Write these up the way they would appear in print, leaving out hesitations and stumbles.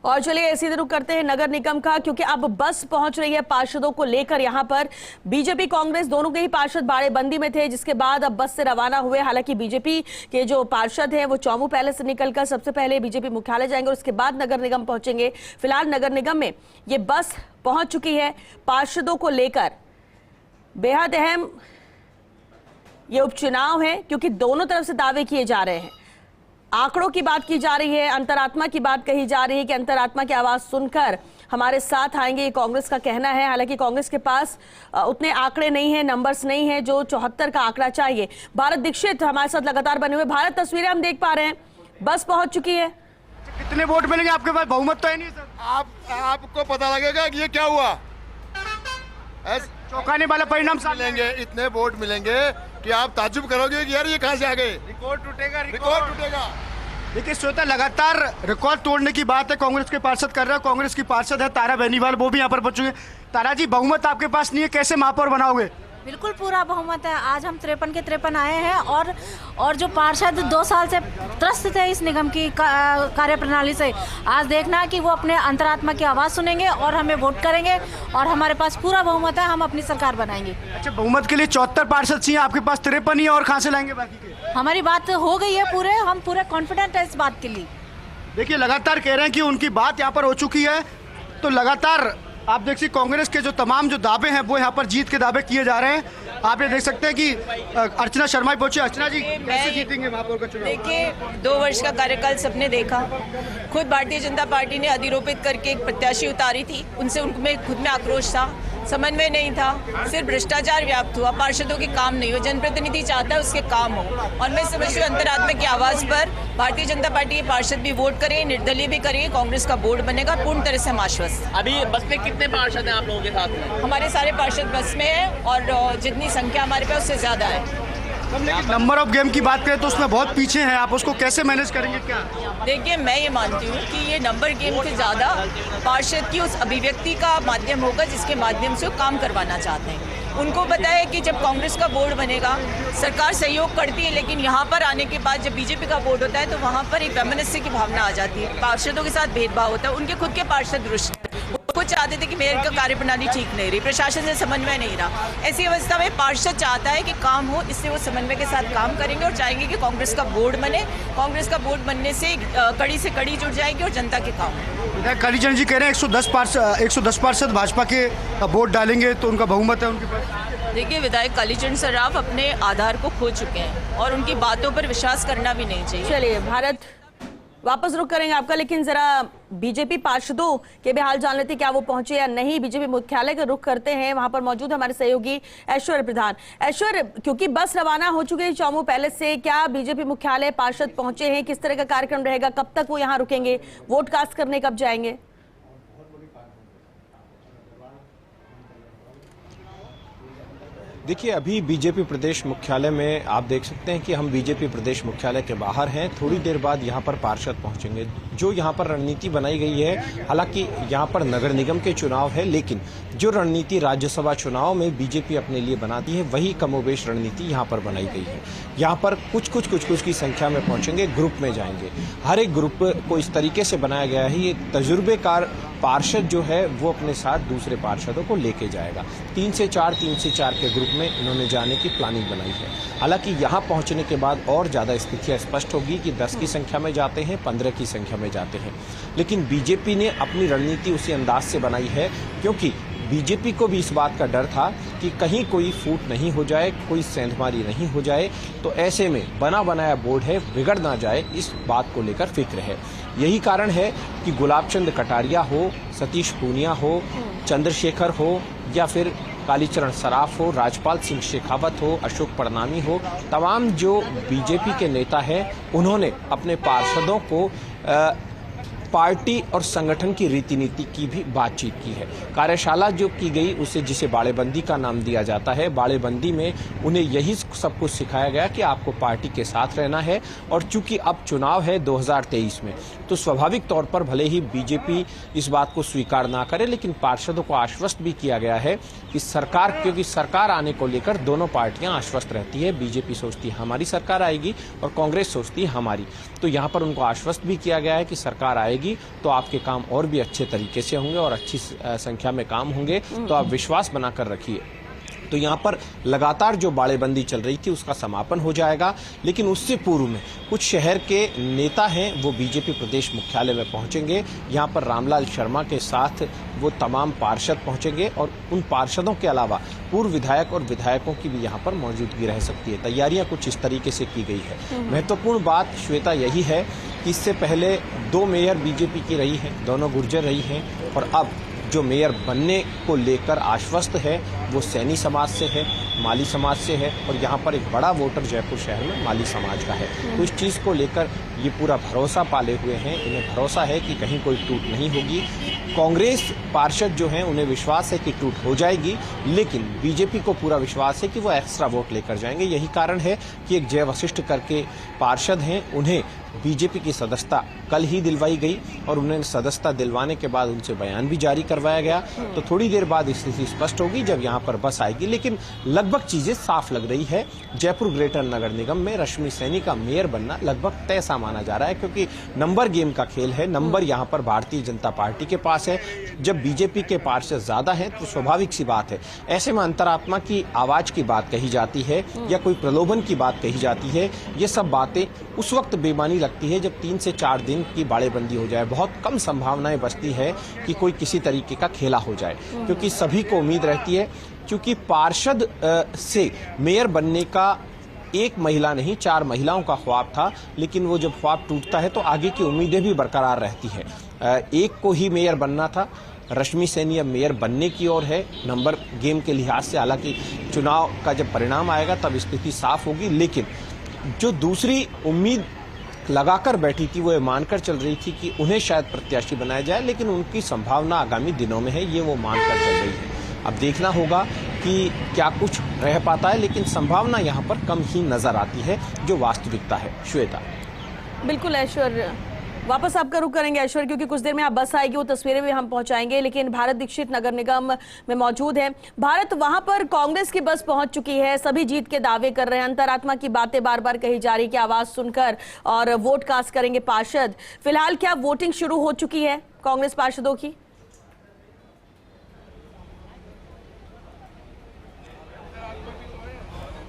और चलिए सीधे रुख करते हैं नगर निगम का, क्योंकि अब बस पहुंच रही है पार्षदों को लेकर। यहां पर बीजेपी कांग्रेस दोनों के ही पार्षद बाड़ेबंदी में थे, जिसके बाद अब बस से रवाना हुए। हालांकि बीजेपी के जो पार्षद हैं वो चौमू पैलेस से निकलकर सबसे पहले बीजेपी मुख्यालय जाएंगे और उसके बाद नगर निगम पहुंचेंगे। फिलहाल नगर निगम में ये बस पहुंच चुकी है पार्षदों को लेकर। बेहद अहम ये उपचुनाव है, क्योंकि दोनों तरफ से दावे किए जा रहे हैं। आंकड़ों की बात की जा रही है, अंतरात्मा की बात कही जा रही है कि अंतरात्मा की आवाज सुनकर हमारे साथ आएंगे, ये कांग्रेस का कहना है। हालांकि कांग्रेस के पास उतने आंकड़े नहीं है, नंबर्स नहीं है जो 74 का आंकड़ा चाहिए। भारत दीक्षित हमारे साथ लगातार बने हुए। भारत, तस्वीरें हम देख पा रहे हैं, बस पहुंच चुकी है। कितने वोट मिलेंगे? आपके पास बहुमत तो है नहीं सर। आपको पता लगेगा कि ये क्या हुआ। चौंकाने वाला परिणाम मिलेंगे, इतने वोट मिलेंगे कि आप ताज्जुब करोगे कि यार ये कहां से आ गए। रिकॉर्ड टूटेगा, रिकॉर्ड टूटेगा। देखिए श्वेता, लगातार रिकॉर्ड तोड़ने की बात है कांग्रेस के पार्षद कर रहे हैं। कांग्रेस की पार्षद है तारा बेनीवाल, वो भी यहाँ पर पहुंचेंगे। तारा जी, बहुमत आपके पास नहीं है, कैसे महापौर बनाओगे? बिल्कुल पूरा बहुमत है। आज हम 53 के 53 आए हैं और जो पार्षद 2 साल से त्रस्त थे इस निगम की कार्यप्रणाली से, आज देखना कि वो अपने अंतरात्मा की आवाज़ सुनेंगे और हमें वोट करेंगे और हमारे पास पूरा बहुमत है, हम अपनी सरकार बनाएंगे। अच्छा, बहुमत के लिए 74 पार्षद चाहिए, आपके पास 53 ही है, और कहाँ से लाएंगे बाकी के? हमारी बात हो गई है पूरे, हम पूरे कॉन्फिडेंट है इस बात के लिए। देखिए लगातार कह रहे हैं कि उनकी बात यहाँ पर हो चुकी है, तो लगातार आप देख सकते कांग्रेस के जो तमाम जो दावे हैं वो यहाँ पर जीत के दावे किए जा रहे हैं। आप ये देख सकते हैं कि अर्चना शर्मा पहुंचे। अर्चना जी, कैसे जीतेंगे महापौर का चुनाव? देखिए, 2 वर्ष का कार्यकाल सबने देखा। खुद भारतीय जनता पार्टी ने अधिरोपित करके एक प्रत्याशी उतारी थी, उनसे उनमें खुद में आक्रोश था, समन्वय नहीं था, सिर्फ भ्रष्टाचार व्याप्त हुआ, पार्षदों के काम नहीं हुए। जनप्रतिनिधि चाहता है उसके काम हो, और मैं समझती हूँ अंतरात्मा की आवाज़ पर भारतीय जनता पार्टी के पार्षद भी वोट करें, निर्दलीय भी करें, कांग्रेस का बोर्ड बनेगा। पूर्ण तरह से हम आश्वस्त। अभी बस में कितने पार्षद हैं आप लोगों के साथ में? हमारे सारे पार्षद बस में हैं और जितनी संख्या हमारे पास उससे ज़्यादा है। नंबर ऑफ गेम की बात करें तो उसमें बहुत पीछे हैं, आप उसको कैसे मैनेज करेंगे? क्या देखिए, मैं ये मानती हूँ कि ये नंबर गेम से ज़्यादा पार्षद की उस अभिव्यक्ति का माध्यम होगा जिसके माध्यम से वो काम करवाना चाहते हैं। उनको पता है कि जब कांग्रेस का बोर्ड बनेगा सरकार सहयोग करती है, लेकिन यहाँ पर आने के बाद जब बीजेपी का बोर्ड होता है तो वहाँ पर एक वैमनस्य की भावना आ जाती है, पार्षदों के साथ भेदभाव होता है। उनके खुद के पार्षद रुष्ट वो चाहते थे कि मेयर का कार्यप्रणाली ठीक नहीं रही, प्रशासन से समन्वय नहीं रहा। ऐसी अवस्था में पार्षद चाहता है कि काम हो, इससे वो समन्वय के साथ काम करेंगे और चाहेंगे कि कांग्रेस का बोर्ड बने। कांग्रेस का बोर्ड बनने से कड़ी से कड़ी जुड़ जाएगी और जनता के काम। विधायक कालीचरण जी कह रहे हैं 110 पार्षद भाजपा के वोट डालेंगे तो उनका बहुमत है उनके पास। देखिए, विधायक कालीचरण सराफ अपने आधार को खो चुके हैं और उनकी बातों पर विश्वास करना भी नहीं चाहिए। चलिए भारत, वापस रुख करेंगे आपका, लेकिन जरा बीजेपी पार्षदों के भी हाल जान लेते क्या वो पहुंचे या नहीं। बीजेपी मुख्यालय का रुख करते हैं, वहां पर मौजूद हमारे सहयोगी ऐश्वर्य प्रधान। ऐश्वर्य, क्योंकि बस रवाना हो चुकी है चौमू पैलेस से, क्या बीजेपी मुख्यालय पार्षद पहुंचे हैं? किस तरह का कार्यक्रम रहेगा? कब तक वो यहाँ रुकेंगे? वोट कास्ट करने कब जाएंगे? देखिए, अभी बीजेपी प्रदेश मुख्यालय में आप देख सकते हैं कि हम बीजेपी प्रदेश मुख्यालय के बाहर हैं। थोड़ी देर बाद यहाँ पर पार्षद पहुंचेंगे। जो यहाँ पर रणनीति बनाई गई है, हालांकि यहाँ पर नगर निगम के चुनाव है, लेकिन जो रणनीति राज्यसभा चुनाव में बीजेपी अपने लिए बनाती है वही कमोबेश रणनीति यहाँ पर बनाई गई है। यहाँ पर कुछ की संख्या में पहुंचेंगे, ग्रुप में जाएंगे। हर एक ग्रुप को इस तरीके से बनाया गया है, ये तजुर्बेकार पार्षद जो है वो अपने साथ दूसरे पार्षदों को लेके जाएगा। 3 से 4 के ग्रुप में इन्होंने जाने की प्लानिंग बनाई है। हालांकि यहाँ पहुँचने के बाद और ज़्यादा स्थितियाँ स्पष्ट होगी कि 10 की संख्या में जाते हैं, 15 की संख्या में जाते हैं। लेकिन बीजेपी ने अपनी रणनीति उसी अंदाज से बनाई है, क्योंकि बीजेपी को भी इस बात का डर था कि कहीं कोई फूट नहीं हो जाए, कोई सेंधमारी नहीं हो जाए, तो ऐसे में बना बनाया बोर्ड है, बिगड़ ना जाए, इस बात को लेकर फिक्र है। यही कारण है कि गुलाबचंद कटारिया हो, सतीश पूनिया हो, चंद्रशेखर हो, या फिर कालीचरण सराफ हो, राजपाल सिंह शेखावत हो, अशोक परनामी हो, तमाम जो बीजेपी के नेता हैं उन्होंने अपने पार्षदों को पार्टी और संगठन की रीति नीति की भी बातचीत की है। कार्यशाला जो की गई उसे जिसे बाड़ेबंदी का नाम दिया जाता है, बाड़ेबंदी में उन्हें यही सब कुछ सिखाया गया कि आपको पार्टी के साथ रहना है। और चूंकि अब चुनाव है 2023 में, तो स्वाभाविक तौर पर भले ही बीजेपी इस बात को स्वीकार ना करे, लेकिन पार्षदों को आश्वस्त भी किया गया है कि सरकार, क्योंकि सरकार आने को लेकर दोनों पार्टियां आश्वस्त रहती है। बीजेपी सोचती है हमारी सरकार आएगी और कांग्रेस सोचती है हमारी, तो यहाँ पर उनको आश्वस्त भी किया गया है कि सरकार आएगी रहेगी तो आपके काम और भी अच्छे तरीके से होंगे और अच्छी संख्या में काम होंगे, तो आप विश्वास बनाकर रखिए। तो यहाँ पर लगातार जो बाड़ेबंदी चल रही थी उसका समापन हो जाएगा, लेकिन उससे पूर्व में कुछ शहर के नेता हैं वो बीजेपी प्रदेश मुख्यालय में पहुंचेंगे। यहाँ पर रामलाल शर्मा के साथ वो तमाम पार्षद पहुंचेंगे और उन पार्षदों के अलावा पूर्व विधायक और विधायकों की भी यहाँ पर मौजूदगी रह सकती है। तैयारियां कुछ इस तरीके से की गई है। महत्वपूर्ण बात श्वेता यही है कि इससे पहले 2 मेयर बीजेपी की रही हैं, दोनों गुर्जर रही हैं, और अब जो मेयर बनने को लेकर आश्वस्त है वो सैनी समाज से है, माली समाज से है, और यहाँ पर एक बड़ा वोटर जयपुर शहर में माली समाज का है। तो इस चीज़ को लेकर ये पूरा भरोसा पाले हुए हैं, इन्हें भरोसा है कि कहीं कोई टूट नहीं होगी। कांग्रेस पार्षद जो हैं उन्हें विश्वास है कि टूट हो जाएगी, लेकिन बीजेपी को पूरा विश्वास है कि वो एक्स्ट्रा वोट लेकर जाएंगे। यही कारण है कि एक जय वशिष्ठ करके पार्षद हैं, उन्हें बीजेपी की सदस्यता कल ही दिलवाई गई और उन्हें सदस्यता दिलवाने के बाद उनसे बयान भी जारी करवाया गया। तो थोड़ी देर बाद स्थिति स्पष्ट होगी जब यहाँ पर बस आएगी, लेकिन लगभग चीजें साफ लग रही है। जयपुर ग्रेटर नगर निगम में रश्मि सैनी का मेयर बनना लगभग तय सा माना जा रहा है, क्योंकि नंबर गेम का खेल है। नंबर यहाँ पर भारतीय जनता पार्टी के पास है। जब बीजेपी के पार्षद ज्यादा हैं तो स्वाभाविक सी बात है, ऐसे में अंतरात्मा की आवाज की बात कही जाती है या कोई प्रलोभन की बात कही जाती है। ये सब बातें उस वक्त बेमानी लगती है जब 3 से 4 दिन की बाड़ेबंदी हो जाए। बहुत कम संभावनाएं बचती है कि कोई किसी तरीके का खेला हो जाए, क्योंकि सभी को उम्मीद रहती है, क्योंकि पार्षद से मेयर बनने का एक महिला नहीं 4 महिलाओं का ख्वाब था, लेकिन वो जब ख्वाब टूटता है तो आगे की उम्मीदें भी बरकरार रहती है। एक को ही मेयर बनना था, रश्मि सैनी अब मेयर बनने की ओर है नंबर गेम के लिहाज से। हालांकि चुनाव का जब परिणाम आएगा तब स्थिति साफ होगी, लेकिन जो दूसरी उम्मीद लगाकर बैठी थी वो ये मानकर चल रही थी कि उन्हें शायद प्रत्याशी बनाया जाए, लेकिन उनकी संभावना आगामी दिनों में है, ये वो मानकर चल रही है। अब देखना होगा कि क्या कुछ रह पाता है, लेकिन संभावना यहाँ पर कम ही नजर आती है जो वास्तविकता है। श्वेता। बिल्कुल ऐश्वर्य, वापस आपका रुख करेंगे ऐश्वर्य, क्योंकि कुछ देर में आप बस आएगी, वो तस्वीरें भी हम पहुंचाएंगे। लेकिन भारत दीक्षित नगर निगम में मौजूद है भारत, वहां पर कांग्रेस की बस पहुंच चुकी है। सभी जीत के दावे कर रहे हैं, अंतरात्मा की बातें बार बार कही जा रही कि आवाज सुनकर और वोट कास्ट करेंगे पार्षद। फिलहाल क्या वोटिंग शुरू हो चुकी है कांग्रेस पार्षदों की?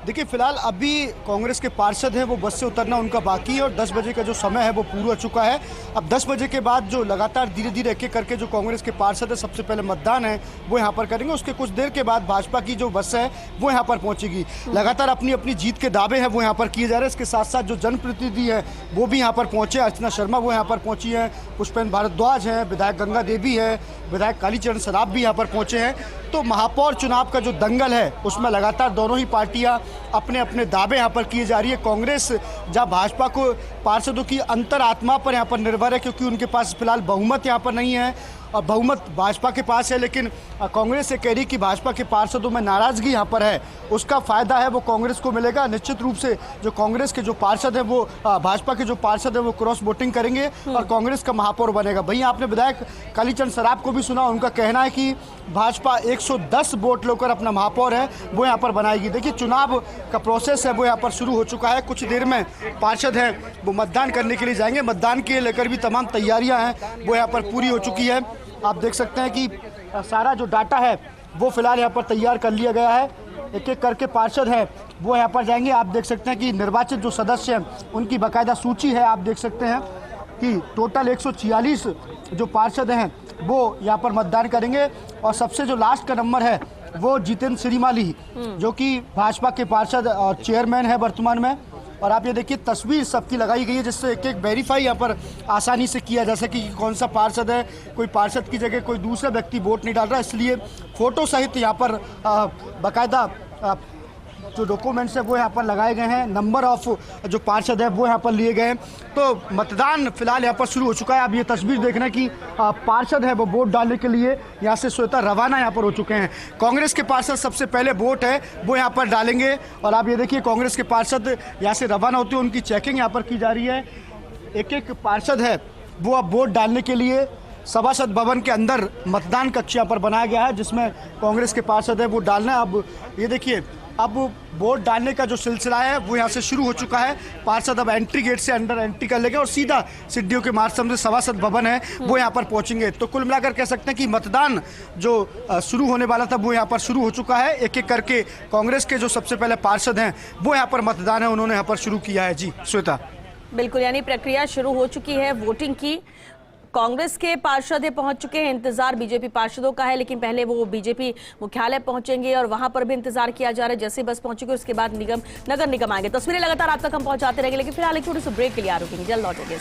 देखिए, फिलहाल अभी कांग्रेस के पार्षद हैं वो बस से उतरना उनका बाकी है और 10 बजे का जो समय है वो पूरा हो चुका है। अब 10 बजे के बाद जो लगातार धीरे धीरे एक एक करके जो कांग्रेस के पार्षद है, सबसे पहले मतदान है वो यहाँ पर करेंगे। उसके कुछ देर के बाद भाजपा की जो बस है वो यहाँ पर पहुँचेगी। लगातार अपनी अपनी जीत के दावे हैं वो यहाँ पर किए जा रहे हैं। इसके साथ साथ जो जनप्रतिनिधि हैं वो भी यहाँ पर पहुँचे। अर्चना शर्मा वो यहाँ पर पहुँची हैं, पुष्पेंद्र भारद्वाज हैं, विधायक गंगा देवी है, विधायक कालीचरण सराफ भी यहाँ पर पहुँचे हैं। तो महापौर चुनाव का जो दंगल है उसमें लगातार दोनों ही पार्टियां अपने अपने दावे यहाँ पर किए जा रही है। कांग्रेस जहाँ भाजपा को पार्षदों की अंतरात्मा पर यहाँ पर निर्भर है, क्योंकि उनके पास फिलहाल बहुमत यहाँ पर नहीं है और बहुमत भाजपा के पास है, लेकिन कांग्रेस से कह रही कि भाजपा के पार्षदों में नाराजगी यहाँ पर है, उसका फायदा है वो कांग्रेस को मिलेगा। निश्चित रूप से जो कांग्रेस के जो पार्षद हैं वो भाजपा के जो पार्षद हैं वो क्रॉस वोटिंग करेंगे और कांग्रेस का महापौर बनेगा। वहीं आपने विधायक कालीचरण सराफ को भी सुना, उनका कहना है कि भाजपा 110 वोट लेकर अपना महापौर है वो यहाँ पर बनाएगी। देखिए, चुनाव का प्रोसेस है वो यहाँ पर शुरू हो चुका है। कुछ देर में पार्षद हैं वो मतदान करने के लिए जाएंगे। मतदान के लेकर भी तमाम तैयारियां हैं वो यहाँ पर पूरी हो चुकी है। आप देख सकते हैं कि सारा जो डाटा है वो फिलहाल यहाँ पर तैयार कर लिया गया है। एक एक करके पार्षद हैं वो यहाँ पर जाएंगे। आप देख सकते हैं कि निर्वाचित जो सदस्य हैं उनकी बाकायदा सूची है। आप देख सकते हैं कि टोटल 146 जो पार्षद हैं वो यहाँ पर मतदान करेंगे और सबसे जो लास्ट का नंबर है वो जितेंद्र श्रीमाली, जो कि भाजपा के पार्षद और चेयरमैन है वर्तमान में। और आप ये देखिए, तस्वीर सबकी लगाई गई है जिससे एक एक वेरीफाई यहाँ पर आसानी से किया जा सके कि कौन सा पार्षद है। कोई पार्षद की जगह कोई दूसरा व्यक्ति वोट नहीं डाल रहा, इसलिए फोटो सहित यहाँ पर बाकायदा जो डॉक्यूमेंट्स है वो यहाँ पर लगाए गए हैं। नंबर ऑफ जो पार्षद है वो यहाँ पर लिए गए हैं। तो मतदान फिलहाल यहाँ पर शुरू हो चुका है। अब ये तस्वीर देखना कि पार्षद है वो वोट डालने के लिए यहाँ से स्वतः रवाना यहाँ पर हो चुके हैं। कांग्रेस के पार्षद सबसे पहले वोट है वो यहाँ पर डालेंगे और आप ये देखिए कांग्रेस के पार्षद यहाँ से रवाना होते हैं, उनकी चेकिंग यहाँ पर की जा रही है। एक एक पार्षद है वो अब वोट डालने के लिए सभासद भवन के अंदर मतदान कक्ष यहाँ पर बनाया गया है जिसमें कांग्रेस के पार्षद है वो डालना है। अब ये देखिए अब वोट डालने का जो सिलसिला है वो यहाँ से शुरू हो चुका है। पार्षद अब एंट्री गेट से अंदर एंट्री कर लेंगे और सीधा सिद्धियों के मार्ग से सभासद भवन है वो यहाँ पर पहुंचेंगे। तो कुल मिलाकर कह सकते हैं कि मतदान जो शुरू होने वाला था वो यहाँ पर शुरू हो चुका है। एक एक करके कांग्रेस के जो सबसे पहले पार्षद हैं वो यहाँ पर मतदान है उन्होंने यहाँ पर शुरू किया है। जी श्वेता। बिल्कुल, यानी प्रक्रिया शुरू हो चुकी है वोटिंग की। कांग्रेस के पार्षद पहुंच चुके हैं, इंतजार बीजेपी पार्षदों का है, लेकिन पहले वो बीजेपी मुख्यालय पहुंचेंगे और वहां पर भी इंतजार किया जा रहा है। जैसे बस पहुंचेगी उसके बाद नगर निगम आएंगे। तस्वीरें लगातार आप तक हम पहुंचाते रहेंगे, लेकिन फिलहाल एक छोटे से ब्रेक के लिए आ रुकेंगे, जल्द लौटेंगे।